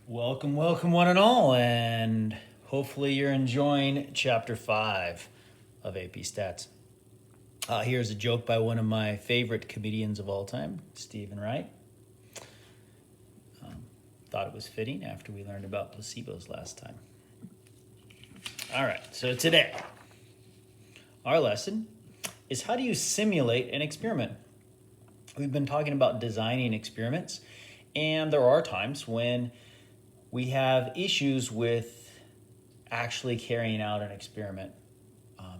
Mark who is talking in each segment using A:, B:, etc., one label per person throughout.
A: Welcome, welcome, one and all, and hopefully you're enjoying Chapter 5 of AP Stats. Here's a joke by one of my favorite comedians of all time, Stephen Wright. Thought it was fitting after we learned about placebos last time. All right, so today, our lesson is how do you simulate an experiment? We've been talking about designing experiments, and there are times when we have issues with actually carrying out an experiment.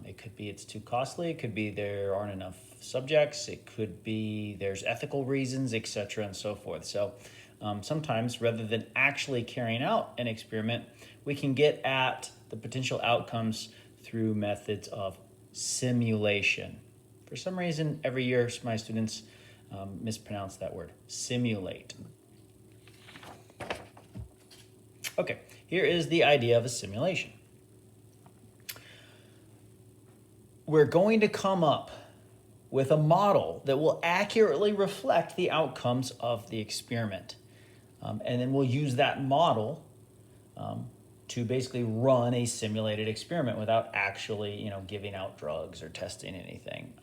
A: It could be it's too costly. It could be there aren't enough subjects. It could be there's ethical reasons, etc., and so forth. So sometimes rather than actually carrying out an experiment, we can get at the potential outcomes through methods of simulation. For some reason, every year my students mispronounce that word, simulate. Okay, here is the idea of a simulation. We're going to come up with a model that will accurately reflect the outcomes of the experiment. And then we'll use that model to basically run a simulated experiment without actually, giving out drugs or testing anything.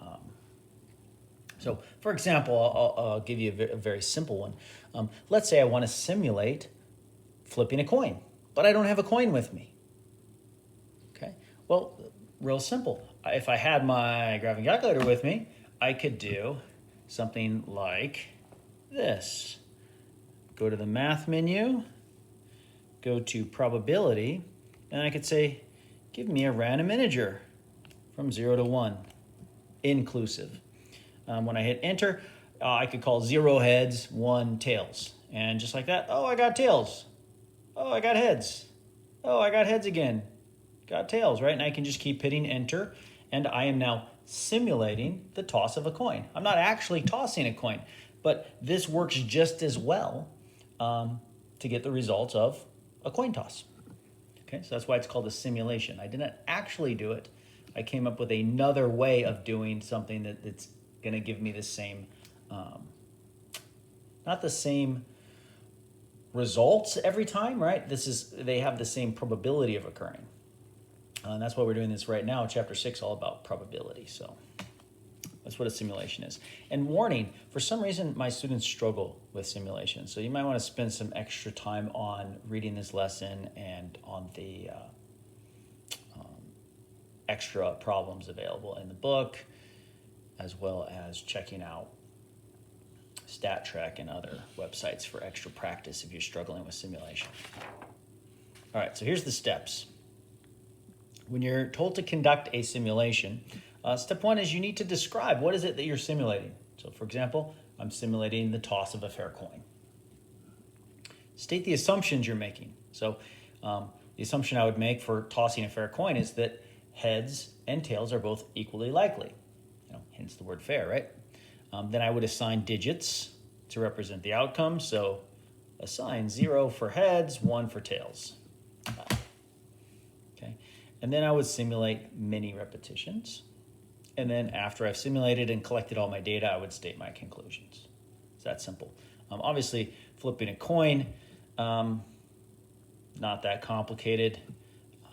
A: So, for example, I'll give you a very simple one. Let's say I want to simulate flipping a coin, but I don't have a coin with me. Okay, well, real simple. If I had my graphing calculator with me, I could do something like this. Go to the math menu, go to probability, and I could say, give me a random integer from 0 to 1, inclusive. When I hit enter, I could call 0 heads, 1 tails. And just like that, oh, I got tails. Oh, I got heads. Oh, I got heads again. Got tails, right? And I can just keep hitting enter, and I am now simulating the toss of a coin. I'm not actually tossing a coin, but this works just as well to get the results of a coin toss. Okay, so that's why it's called a simulation. I didn't actually do it. I came up with another way of doing something that's going to give me the same, not the same results every time, right? They have the same probability of occurring. And that's why we're doing this right now. Chapter 6 all about probability. So that's what a simulation is. And warning, for some reason, my students struggle with simulation. So you might want to spend some extra time on reading this lesson and on the extra problems available in the book, as well as checking out StatTrack and other websites for extra practice if you're struggling with simulation. All right, so here's the steps. When you're told to conduct a simulation, step 1 is you need to describe what is it that you're simulating. So for example, I'm simulating the toss of a fair coin. State the assumptions you're making. So the assumption I would make for tossing a fair coin is that heads and tails are both equally likely. Hence the word fair, right? Then I would assign digits to represent the outcome. So assign 0 for heads, 1 for tails. Okay. And then I would simulate many repetitions. And then after I've simulated and collected all my data, I would state my conclusions. It's that simple. Obviously, flipping a coin, not that complicated,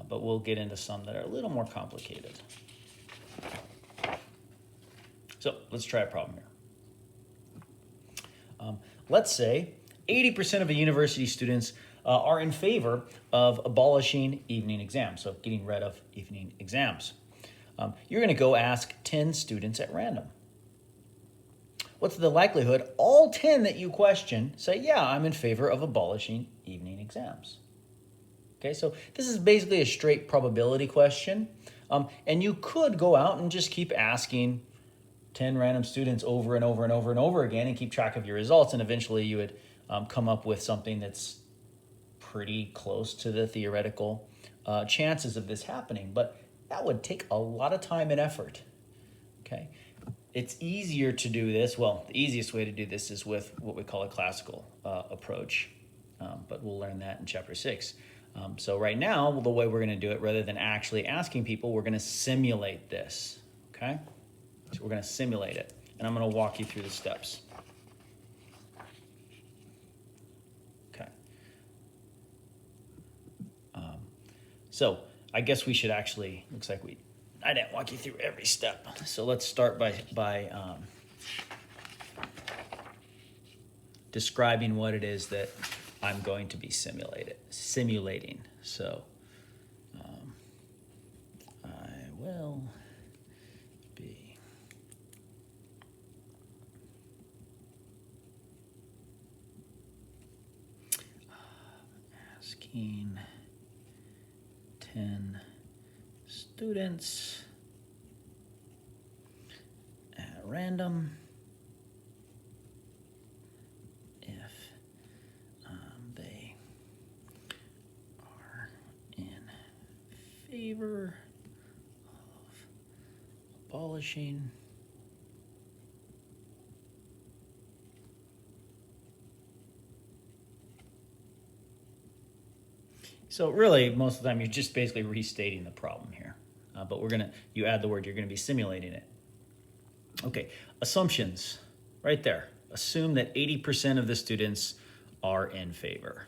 A: but we'll get into some that are a little more complicated. So let's try a problem here. Let's say 80% of the university students are in favor of abolishing evening exams, so getting rid of evening exams. You're going to go ask 10 students at random. What's the likelihood all 10 that you question say, yeah, I'm in favor of abolishing evening exams? Okay, so this is basically a straight probability question, and you could go out and just keep asking 10 random students over and over and over and over again and keep track of your results, and eventually you would come up with something that's pretty close to the theoretical chances of this happening, but that would take a lot of time and effort. Okay, it's easier to do this. Well, the easiest way to do this is with what we call a classical approach, but we'll learn that in Chapter 6. So right now, the way we're going to do it, rather than actually asking people, we're going to simulate this. Okay, so we're going to simulate it, and I'm going to walk you through the steps. Okay. So I guess we should actually, looks like I didn't walk you through every step. So let's start by describing what it is that I'm going to be simulating. So I will be asking 10 students at random if they are in favor of abolishing So really, most of the time, you're just basically restating the problem here. But you add the word, you're gonna be simulating it. Okay, assumptions, right there. Assume that 80% of the students are in favor.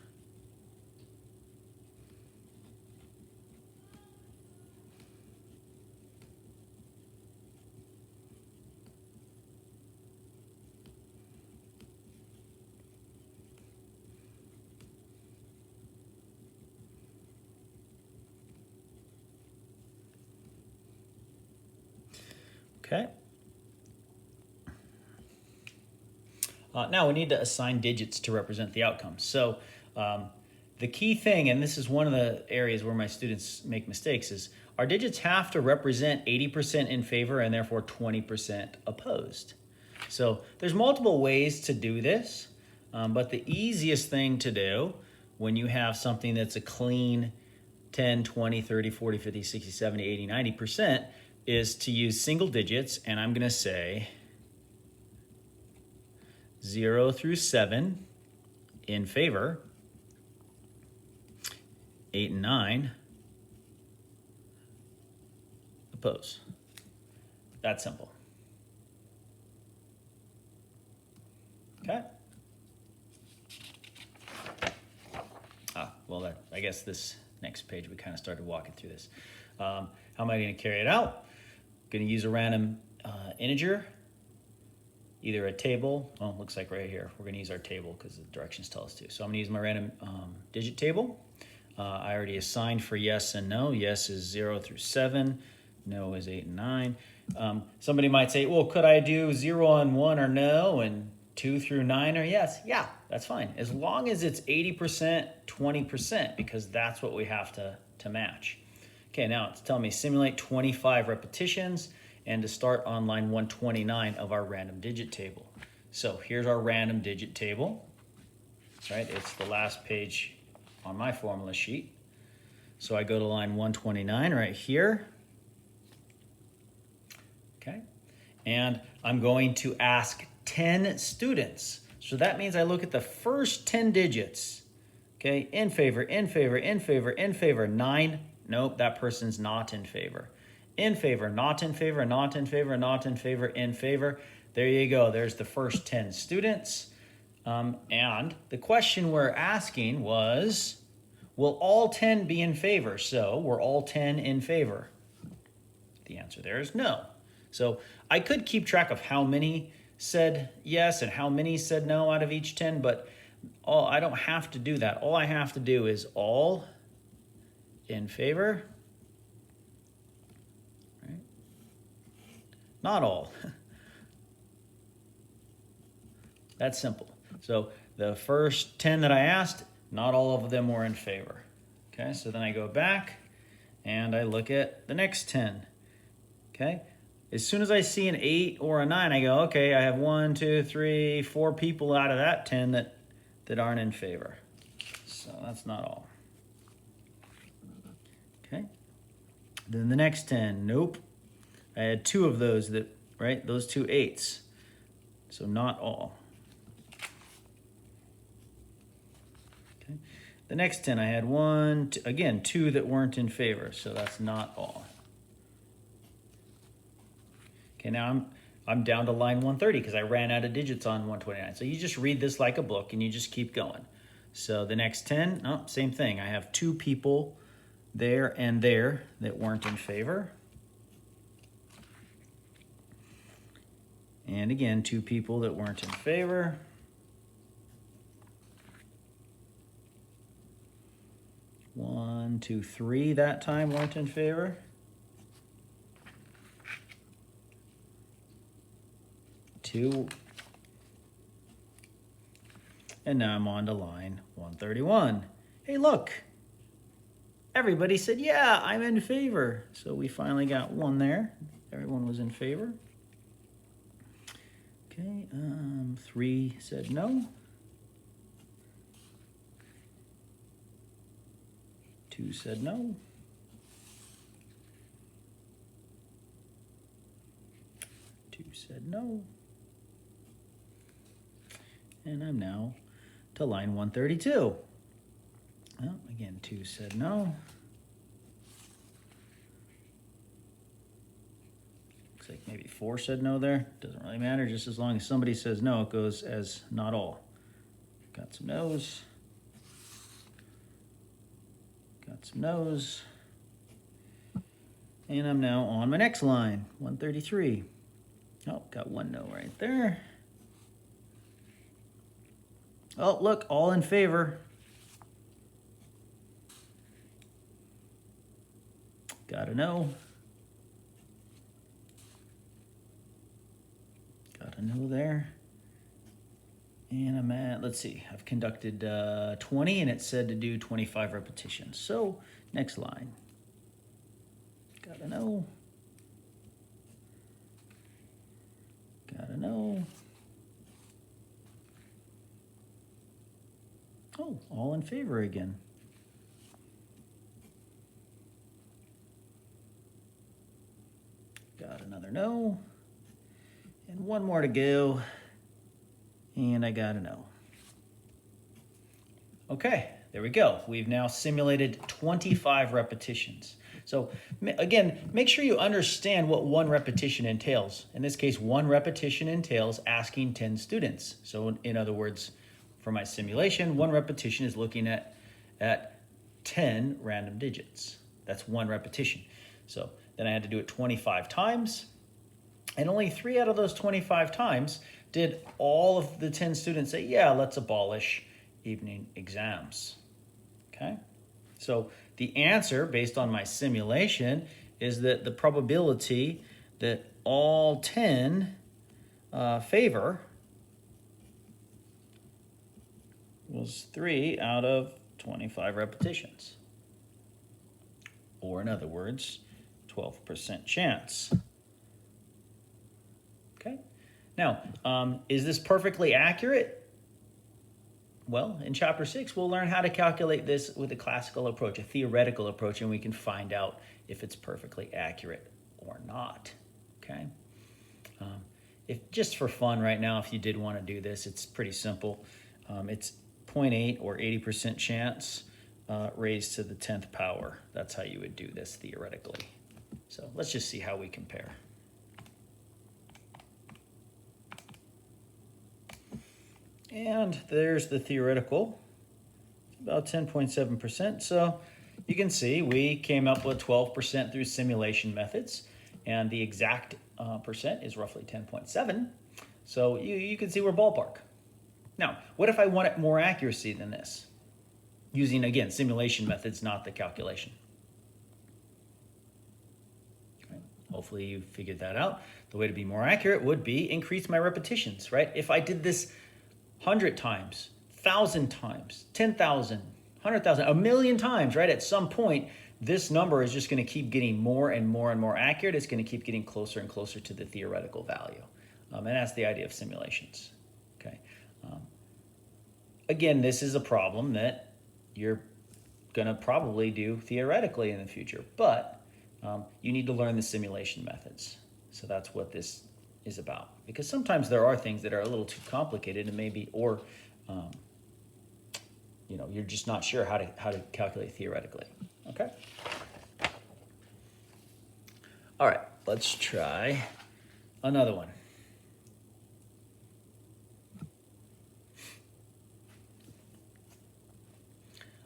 A: Okay. Now we need to assign digits to represent the outcomes. So the key thing, and this is one of the areas where my students make mistakes, is our digits have to represent 80% in favor and therefore 20% opposed. So there's multiple ways to do this, but the easiest thing to do when you have something that's a clean 10, 20, 30, 40, 50, 60, 70, 80, 90% is to use single digits, and I'm gonna say 0 through 7 in favor, 8 and 9 oppose. That's simple. Okay. Well, I guess this next page we kind of started walking through this. How am I going to carry it out? Going to use a random integer, either a table. Oh, looks like right here. We're going to use our table because the directions tell us to. So I'm going to use my random digit table. I already assigned for yes and no. Yes is 0 through 7. No is 8 and 9. Somebody might say, well, could I do 0 and 1 or no, and 2 through 9 or yes? Yeah, that's fine. As long as it's 80%, 20%, because that's what we have to match. Okay, now it's telling me simulate 25 repetitions and to start on line 129 of our random digit table. So here's our random digit table, right? It's the last page on my formula sheet. So I go to line 129 right here. Okay, and I'm going to ask 10 students. So that means I look at the first 10 digits. Okay, in favor, in favor, in favor, in favor, 9. Nope, that person's not in favor. In favor, not in favor, not in favor, not in favor, in favor. There you go. There's the first 10 students. And the question we're asking was, will all 10 be in favor? So were all 10 in favor? The answer there is no. So I could keep track of how many said yes and how many said no out of each 10, but I don't have to do that. All I have to do is all in favor, right? Not all. That's simple. So the first 10 that I asked, not all of them were in favor. Okay, so then I go back and I look at the next 10. Okay, as soon as I see an 8 or a 9, I go, okay, I have 1, 2, 3, 4 people out of that 10 that aren't in favor. So that's not all. Okay, then the next 10, nope. I had 2 of those right? Those 2 8s. So not all. Okay, the next 10, I had 1, again, 2 that weren't in favor. So that's not all. Okay, now I'm down to line 130 because I ran out of digits on 129. So you just read this like a book and you just keep going. So the next 10, oh, same thing. I have 2 people there and there that weren't in favor. And again, 2 people that weren't in favor. One, two, 3 that time weren't in favor. 2. And now I'm on to line 131. Hey, look. Everybody said, yeah, I'm in favor. So we finally got 1 there. Everyone was in favor. Okay, 3 said no. 2 said no. 2 said no. And I'm now to line 132. Well, again, 2 said no. Looks like maybe 4 said no there. Doesn't really matter, just as long as somebody says no, it goes as not all. Got some no's. Got some no's. And I'm now on my next line, 133. Oh, got 1 no right there. Oh, look, all in favor. Got a no. Got a no there. And I'm at, let's see, I've conducted 20 and it said to do 25 repetitions. So, next line. Got a no. Got a no. Oh, all in favor again. Got another no. And 1 more to go. And I got a no. Okay, there we go. We've now simulated 25 repetitions. So again, make sure you understand what 1 repetition entails. In this case, 1 repetition entails asking 10 students. So in other words, for my simulation, 1 repetition is looking at 10 random digits. That's 1 repetition. So then I had to do it 25 times. And only 3 out of those 25 times did all of the 10 students say, yeah, let's abolish evening exams. Okay? So the answer, based on my simulation, is that the probability that all 10 favor was 3 out of 25 repetitions. Or in other words, 12% chance. Okay? Now, is this perfectly accurate? Well, in Chapter 6, we'll learn how to calculate this with a classical approach, a theoretical approach, and we can find out if it's perfectly accurate or not. Okay? If just for fun right now, if you did want to do this, it's pretty simple. It's 0.8 or 80% chance raised to the 10th power. That's how you would do this theoretically. So let's just see how we compare. And there's the theoretical, about 10.7%. So you can see we came up with 12% through simulation methods, and the exact percent is roughly 10.7. So you can see we're ballpark. Now, what if I wanted more accuracy than this? Using, again, simulation methods, not the calculation. Okay. Hopefully you figured that out. The way to be more accurate would be increase my repetitions, right? If I did this 100 times, 1,000 times, 10,000, 100,000, 1,000,000 times, right? At some point, this number is just going to keep getting more and more and more accurate. It's going to keep getting closer and closer to the theoretical value. And that's the idea of simulations. Okay. Again, this is a problem that you're going to probably do theoretically in the future, but you need to learn the simulation methods. So that's what this is about, because sometimes there are things that are a little too complicated and maybe, or you're just not sure how to calculate theoretically. Okay. All right, let's try another one.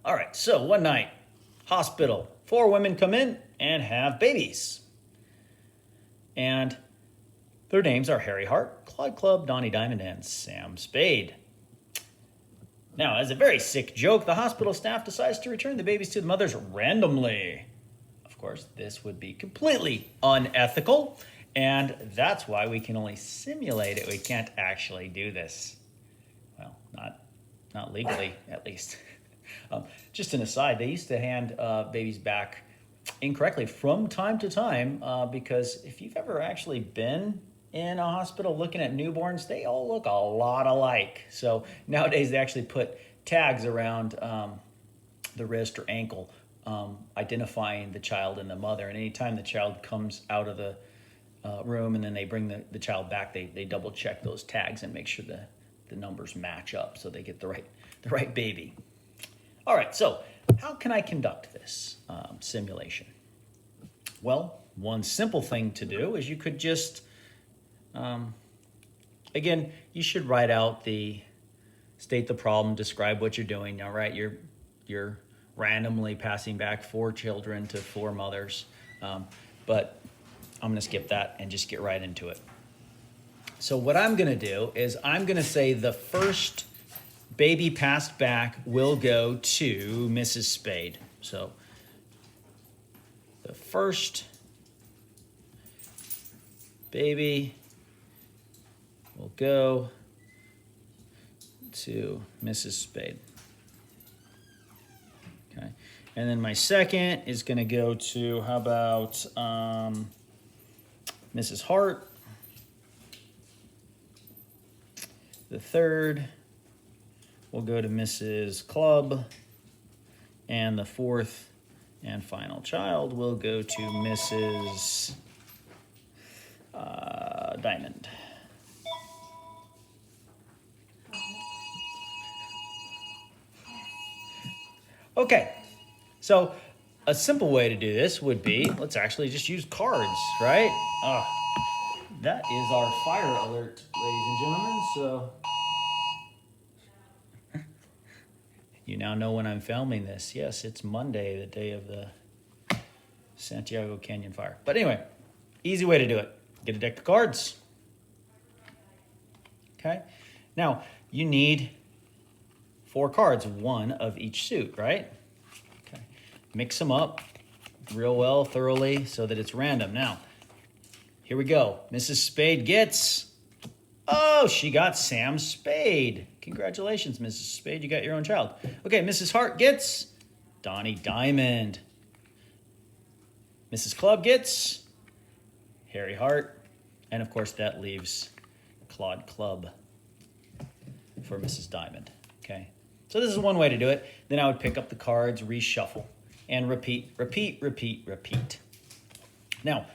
A: All right, so one night, hospital, 4 women come in and have babies. And their names are Harry Hart, Claude Clubb, Donnie Diamond, and Sam Spade. Now, as a very sick joke, the hospital staff decides to return the babies to the mothers randomly. Of course, this would be completely unethical, and that's why we can only simulate it. We can't actually do this. Well, not legally, at least. Just an aside, they used to hand babies back incorrectly from time to time because if you've ever actually been in a hospital looking at newborns, they all look a lot alike. So nowadays they actually put tags around the wrist or ankle identifying the child and the mother. And anytime the child comes out of the room and then they bring the child back, they double check those tags and make sure the numbers match up so they get the right baby. All right, so how can I conduct this simulation? Well, one simple thing to do is you could just, again, you should write out state the problem, describe what you're doing. Now, right, you're randomly passing back 4 children to 4 mothers, but I'm gonna skip that and just get right into it. So what I'm gonna do is I'm gonna say the first baby passed back will go to Mrs. Spade. So the first baby will go to Mrs. Spade. Okay. And then my second is going to go to, how about Mrs. Hart. The third will go to Mrs. Clubb. And the fourth and final child will go to Mrs. Diamond. Okay, so a simple way to do this would be, let's actually just use cards, right? That is our fire alert, ladies and gentlemen, so you now know when I'm filming this. Yes, it's Monday, the day of the Santiago Canyon fire. But anyway, easy way to do it. Get a deck of cards. Okay, now you need 4 cards, 1 of each suit, right? Okay, mix them up real well, thoroughly, so that it's random. Now, here we go. Mrs. Spade gets, she got Sam Spade. Congratulations, Mrs. Spade, you got your own child. Okay, Mrs. Hart gets Donnie Diamond. Mrs. Clubb gets Harry Hart. And of course, that leaves Claude Clubb for Mrs. Diamond. Okay, so this is one way to do it. Then I would pick up the cards, reshuffle, and repeat, repeat, repeat, repeat. Now,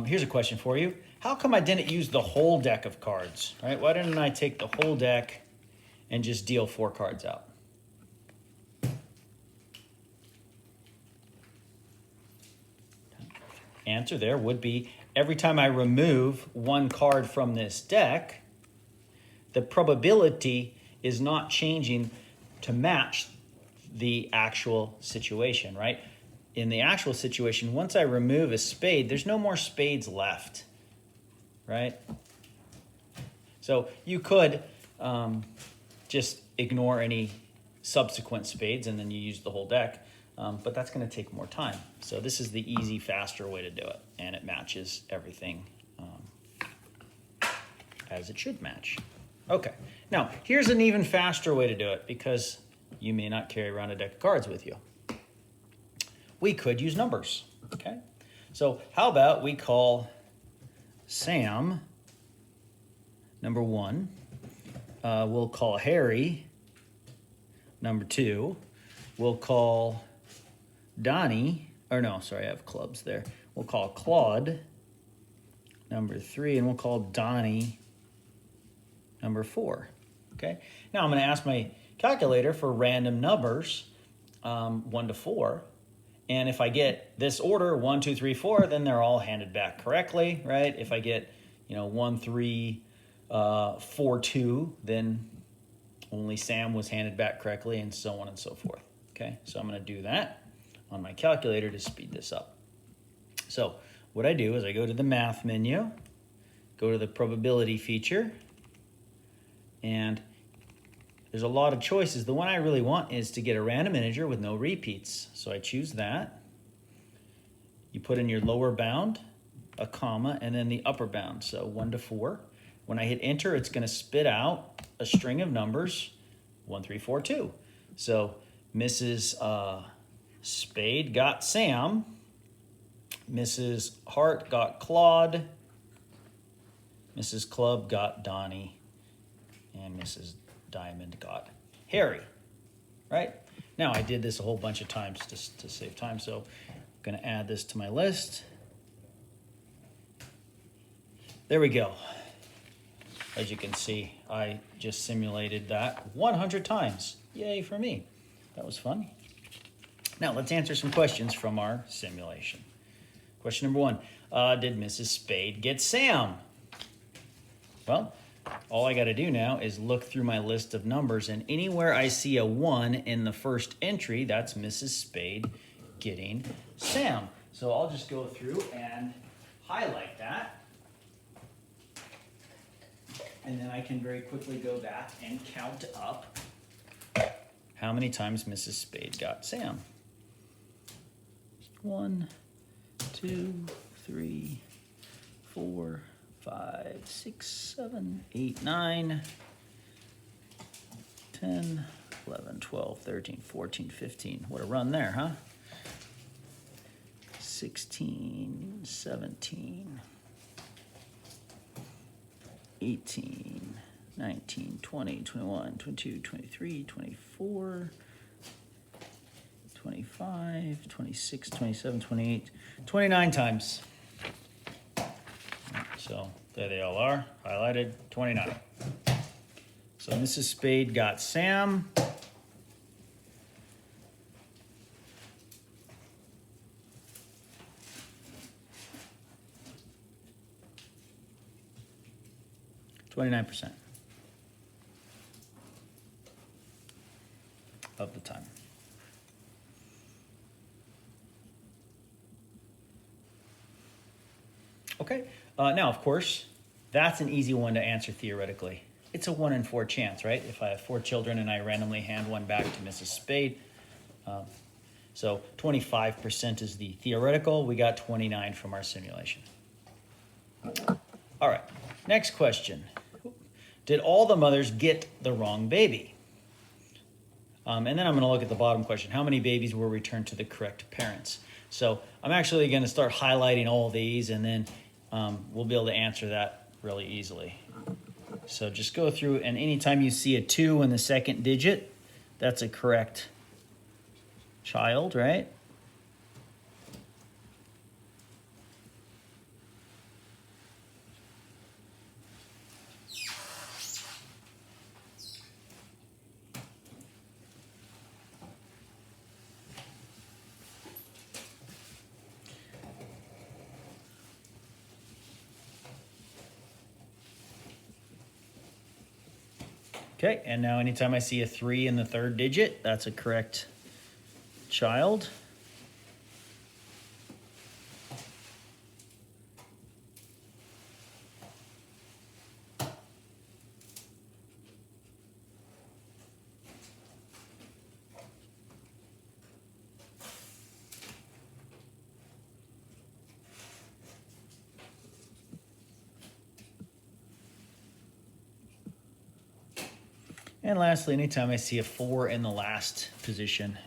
A: here's a question for you. How come I didn't use the whole deck of cards, right? Why didn't I take the whole deck and just deal 4 cards out? Answer there would be, every time I remove 1 card from this deck, the probability is not changing to match the actual situation, right? In the actual situation, once I remove a spade, there's no more spades left, right? So you could just ignore any subsequent spades and then you use the whole deck, but that's going to take more time. So this is the easy, faster way to do it, and it matches everything as it should match. Okay, now here's an even faster way to do it because you may not carry around a deck of cards with you. We could use numbers, okay? So how about we call Sam number 1. We'll call Harry number 2. We'll call Donnie, or no, sorry, I have clubs there. We'll call Claude number 3, and we'll call Donnie number 4, okay? Now I'm gonna ask my calculator for random numbers, 1 to 4, and if I get this order, 1, 2, 3, 4, then they're all handed back correctly, right? If I get, 1, 3, 4, 2, then only Sam was handed back correctly, and so on and so forth, okay? So I'm gonna do that. on my calculator to speed this up. So what I do is I go to the math menu, go to the probability feature, and there's a lot of choices. The one I really want is to get a random integer with no repeats. So I choose that. You put in your lower bound, a comma, and then the upper bound, so 1 to 4. When I hit enter, it's going to spit out a string of numbers, 1, 3, 4, 2. So Mrs. Spade got Sam, Mrs. Hart got Claude, Mrs. Club got Donnie, and Mrs. Diamond got Harry, right? Now I did this a whole bunch of times to save time, so I'm going to add this to my list. There we go. As you can see, I just simulated that 100 times. Yay for me. That was fun. Now let's answer some questions from our simulation. Question number 1. Did Mrs. Spade get Sam? Well, all I got to do now is look through my list of numbers, and anywhere I see a 1 in the first entry, that's Mrs. Spade getting Sam. So I'll just go through and highlight that. And then I can very quickly go back and count up how many times Mrs. Spade got Sam. 1, 2, 3, 4, 5, 6, 7, 8, 9, 10, 11, 12, 13, 14, 15. What a run there, huh? 16, 17. 18, 19, 20, 21, 22, 23, 24, 25, 26, 27, 28, 29 times. So there they all are, highlighted, 29. So Mrs. Spade got Sam. %29 of the time. Okay, now of course, that's an easy one to answer theoretically. It's a 1 in 4 chance, right? If I have 4 children and I randomly hand one back to Mrs. Spade. So 25% is the theoretical. We got 29 from our simulation. All right, next question. Did all the mothers get the wrong baby? And then I'm going to look at the bottom question. How many babies were returned to the correct parents? So I'm actually going to start highlighting all these, and then we'll be able to answer that really easily. So just go through, and anytime you see a 2 in the second digit, that's a correct child, right? Okay, and now anytime I see a 3 in the third digit, that's a correct child. And lastly, anytime I see a 4 in the last position,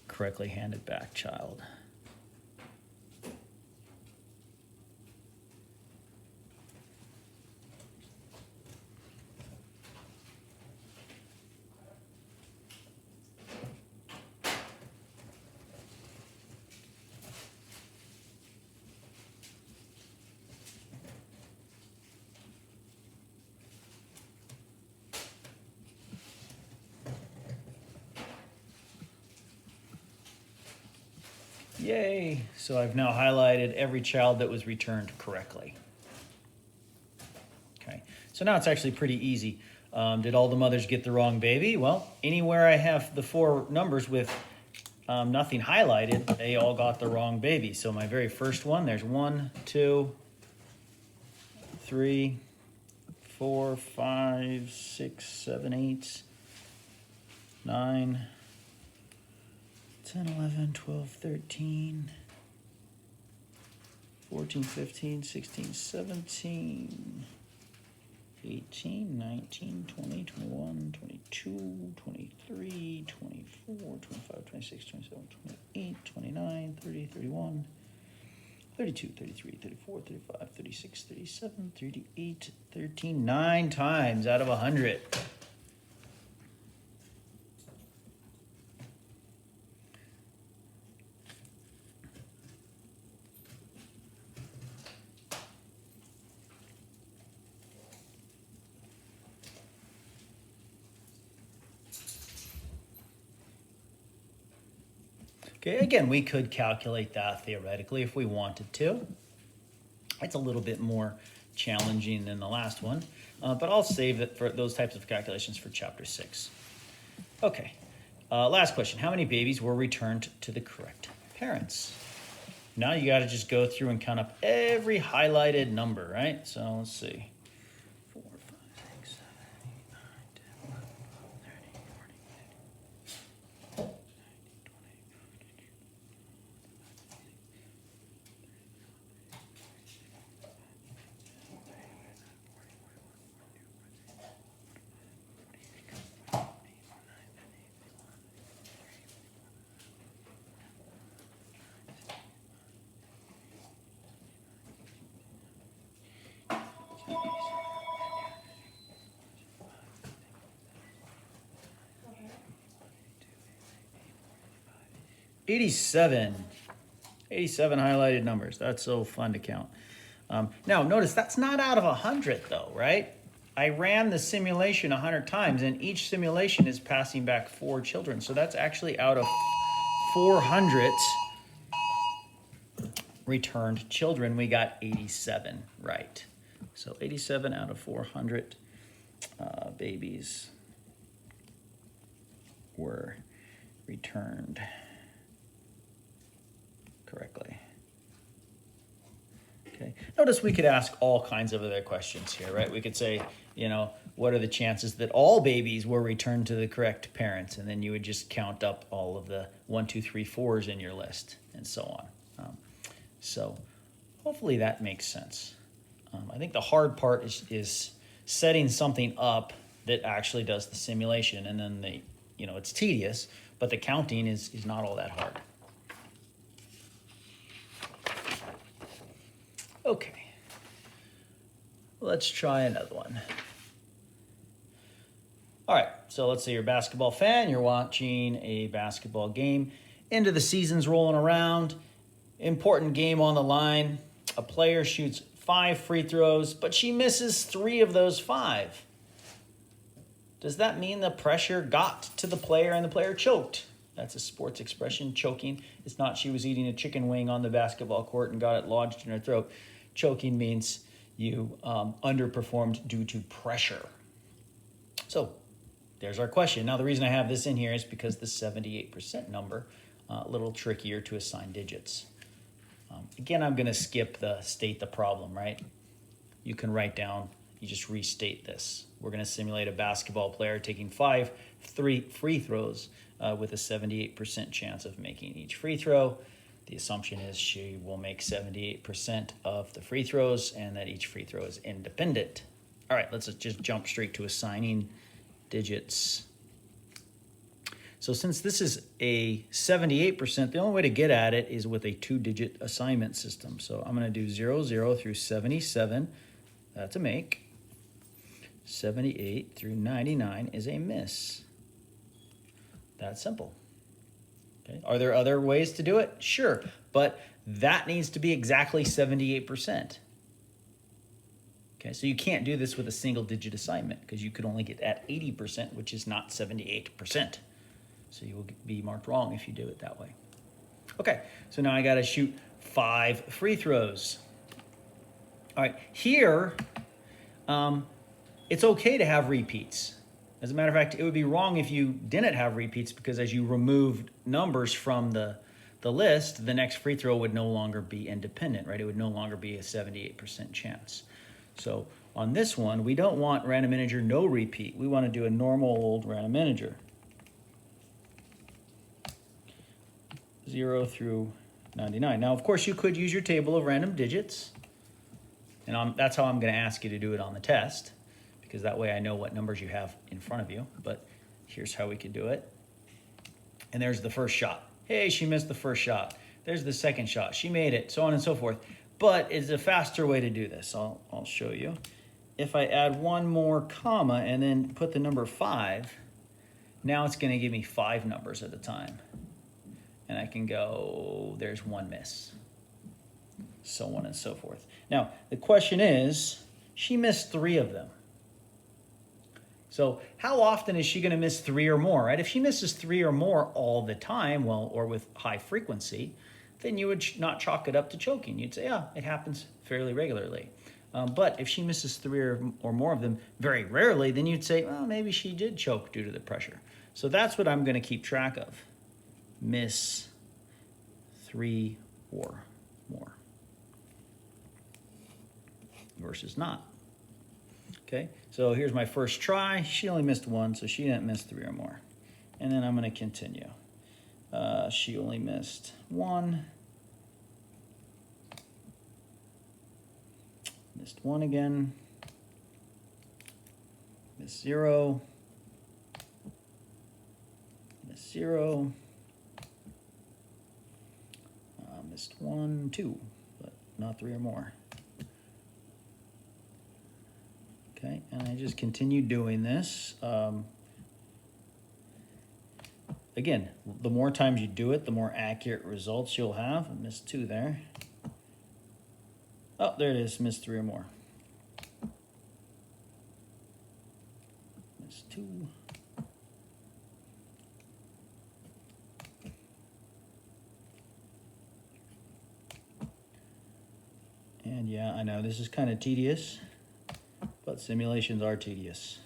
A: correctly handed back child. Yay! So I've now highlighted every child that was returned correctly. Okay, so now it's actually pretty easy. Did all the mothers get the wrong baby? Well, anywhere I have the 4 numbers with nothing highlighted, they all got the wrong baby. So my very first one, there's 1, 2, 3, 4, 5, 6, 7, 8, 9, 10, 11, 12, 13, 14, 15, 16, 17, 18, 19, 20, 21, 22, 23, 24, 25, 26, 27, 28, 29, 30, 31, 32, 33, 34, 35, 36, 37, 38, 13, 9 times out of 100. Okay, again, we could calculate that theoretically if we wanted to. It's a little bit more challenging than the last one, but I'll save it for those types of calculations for chapter 6. Okay, last question. How many babies were returned to the correct parents? Now you got to just go through and count up every highlighted number, right? So let's see. 4, 5, 6, 7, 8, 9, 10, 11, 12, 13, 14, 15, 87 highlighted numbers. That's so fun to count. Now, notice that's not out of 100, though, right? I ran the simulation 100 times, and each simulation is passing back 4 children. So that's actually out of 400 returned children. We got 87 right. So 87 out of 400 babies were returned correctly. Okay. Notice we could ask all kinds of other questions here, right? We could say, you know, what are the chances that all babies were returned to the correct parents? And then you would just count up all of the 1, 2, 3, 4s in your list and so on. So hopefully that makes sense. I think the hard part is setting something up that actually does the simulation, and then it's tedious, but the counting is not all that hard. Okay, let's try another one. All right, so let's say you're a basketball fan, you're watching a basketball game, end of the season's rolling around, important game on the line, a player shoots 5 free throws, but she misses 3 of those 5. Does that mean the pressure got to the player and the player choked? That's a sports expression, choking. It's not she was eating a chicken wing on the basketball court and got it lodged in her throat. Choking means you underperformed due to pressure. So there's our question. Now, the reason I have this in here is because the 78% number, a little trickier to assign digits. Again, I'm going to skip the state the problem, right? You can write down, you just restate this. We're going to simulate a basketball player taking 5 free throws with a 78% chance of making each free throw. The assumption is she will make 78% of the free throws and that each free throw is independent. All right, let's just jump straight to assigning digits. So since this is a 78%, the only way to get at it is with a 2-digit assignment system. So I'm going to do 00 through 77. That's a make. 78 through 99 is a miss. That's simple. Okay. Are there other ways to do it? Sure, but that needs to be exactly 78%. Okay, so you can't do this with a single-digit assignment because you could only get at 80%, which is not 78%. So you will be marked wrong if you do it that way. Okay, so now I got to shoot 5 free throws. All right, here, it's okay to have repeats. As a matter of fact, it would be wrong if you didn't have repeats, because as you removed numbers from the list, the next free throw would no longer be independent, right? It would no longer be a 78% chance. So on this one, we don't want random integer no repeat. We want to do a normal old random integer. 0 through 99. Now, of course, you could use your table of random digits, and that's how I'm going to ask you to do it on the test, because that way I know what numbers you have in front of you. But here's how we could do it. And there's the first shot. Hey, she missed the first shot. There's the second shot. She made it, so on and so forth. But it's a faster way to do this. I'll show you. If I add one more comma and then put the number 5, now it's going to give me 5 numbers at a time. And I can go, there's one miss, so on and so forth. Now, the question is, she missed 3 of them. So how often is she going to miss 3 or more, right? If she misses 3 or more all the time, well, or with high frequency, then you would not chalk it up to choking. You'd say, yeah, it happens fairly regularly. But if she misses 3 or more of them very rarely, then you'd say, well, maybe she did choke due to the pressure. So that's what I'm going to keep track of. Miss 3 or more versus not. Okay, so here's my first try. She only missed 1, so she didn't miss 3 or more. And then I'm going to continue. She only missed 1. Missed 1 again. Missed 0. Missed 0. Missed 1, 2, but not 3 or more. Okay, and I just continue doing this. Again, the more times you do it, the more accurate results you'll have. I missed 2 there. Oh, there it is, missed 3 or more. Missed 2. And yeah, I know this is kind of tedious, but simulations are tedious.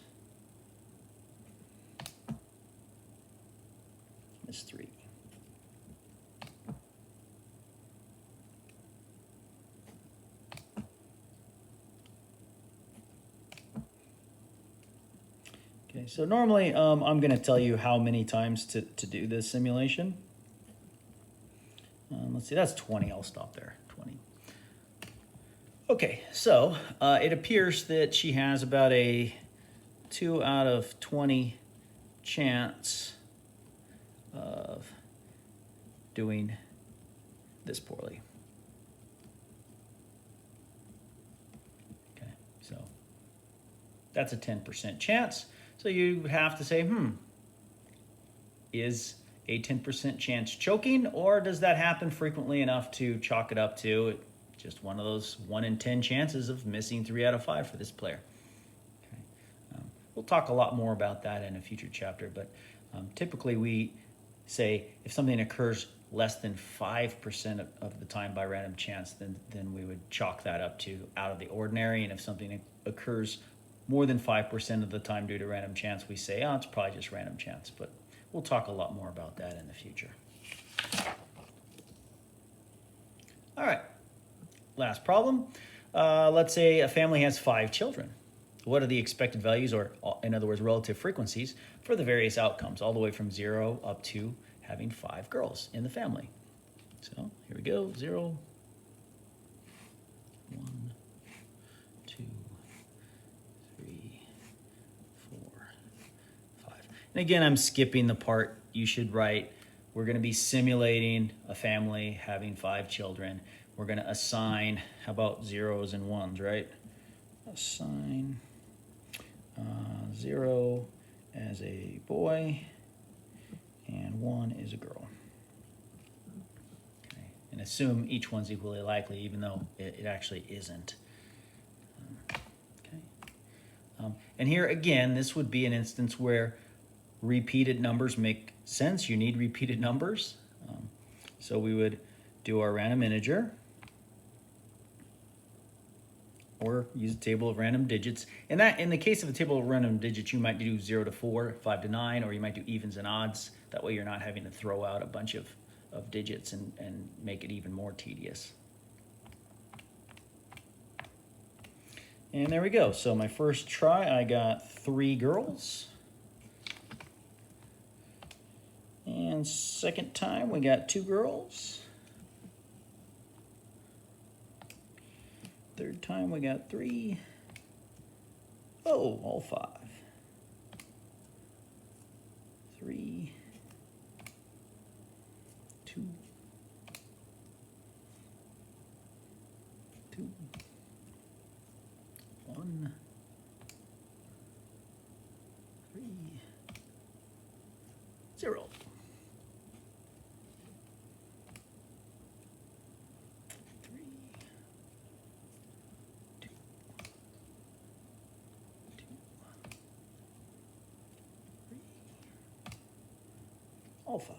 A: Miss 3. Okay, so normally I'm going to tell you how many times to do this simulation. Let's see, that's 20. I'll stop there. 20. Okay, so it appears that she has about a 2 out of 20 chance of doing this poorly. Okay, so that's a 10% chance. So you have to say, is a 10% chance choking, or does that happen frequently enough to chalk it up to just one of those 1 in 10 chances of missing 3 out of 5 for this player? Okay. We'll talk a lot more about that in a future chapter, but typically we say if something occurs less than 5% of the time by random chance, then we would chalk that up to out of the ordinary. And if something occurs more than 5% of the time due to random chance, we say, oh, it's probably just random chance. But we'll talk a lot more about that in the future. All right, last problem. Let's say a family has 5 children. What are the expected values, or in other words, relative frequencies, for the various outcomes, all the way from 0 up to having 5 girls in the family? So here we go, 0, 1, 2, 3, 4, 5. And again, I'm skipping the part you should write. We're going to be simulating a family having 5 children. We're going to assign, how about 0s and 1s, right? Assign 0 as a boy and 1 is a girl. Okay. And assume each one's equally likely, even though it actually isn't. Okay. And here again, this would be an instance where repeated numbers make sense. You need repeated numbers. So we would do our random integer. or use a table of random digits. And that, in the case of a table of random digits, you might do 0 to 4, 5 to 9, or you might do evens and odds. That way you're not having to throw out a bunch of digits and make it even more tedious. And there we go. So my first try, I got 3 girls. And second time, we got 2 girls. Third time, we got 3. Oh, all 5. 3, 2, 2, 1, 3, 0. 3, 2, 2, 3, all 5.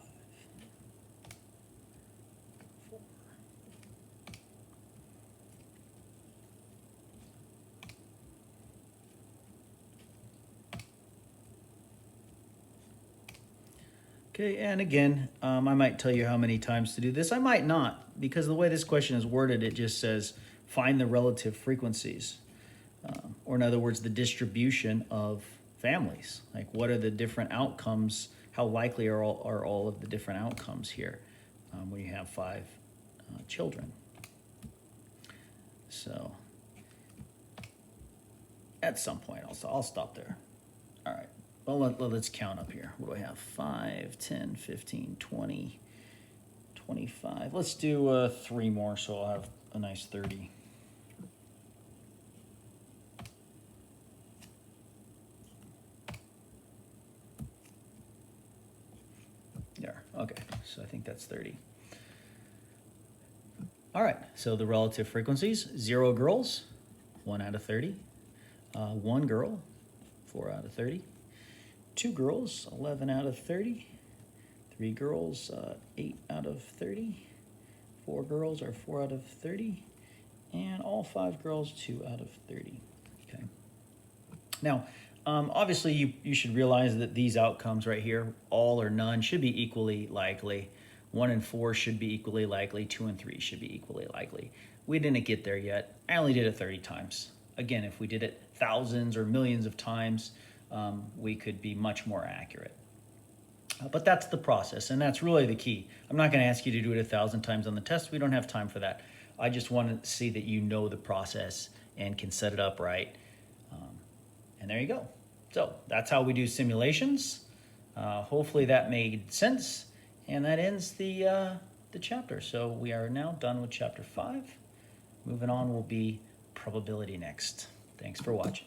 A: 4. Okay, and again, I might tell you how many times to do this. I might not, because the way this question is worded, it just says find the relative frequencies. Or in other words, the distribution of families. Like, what are the different outcomes? How likely are all of the different outcomes here when you have 5 children? So at some point, I'll stop there. All right. Well, let's count up here. What do I have? 5, 10, 15, 20, 25. Let's do 3 more, so I'll have a nice 30. There. Okay, so I think that's 30. All right, so the relative frequencies: 0 girls, 1 out of 30. 1 girl, 4 out of 30. 2 girls, 11 out of 30. 3 girls, 8 out of 30. 4 girls are 4 out of 30. And all 5 girls, 2 out of 30. Okay. Now, obviously, you should realize that these outcomes right here, all or none, should be equally likely. 1 and 4 should be equally likely. 2 and 3 should be equally likely. We didn't get there yet. I only did it 30 times. Again, if we did it thousands or millions of times, we could be much more accurate. But that's the process, and that's really the key. I'm not going to ask you to do it 1,000 times on the test. We don't have time for that. I just want to see that you know the process and can set it up right. And there you go. So that's how we do simulations. Hopefully that made sense, and that ends the chapter. So we are now done with chapter 5. Moving on will be probability next. Thanks for watching.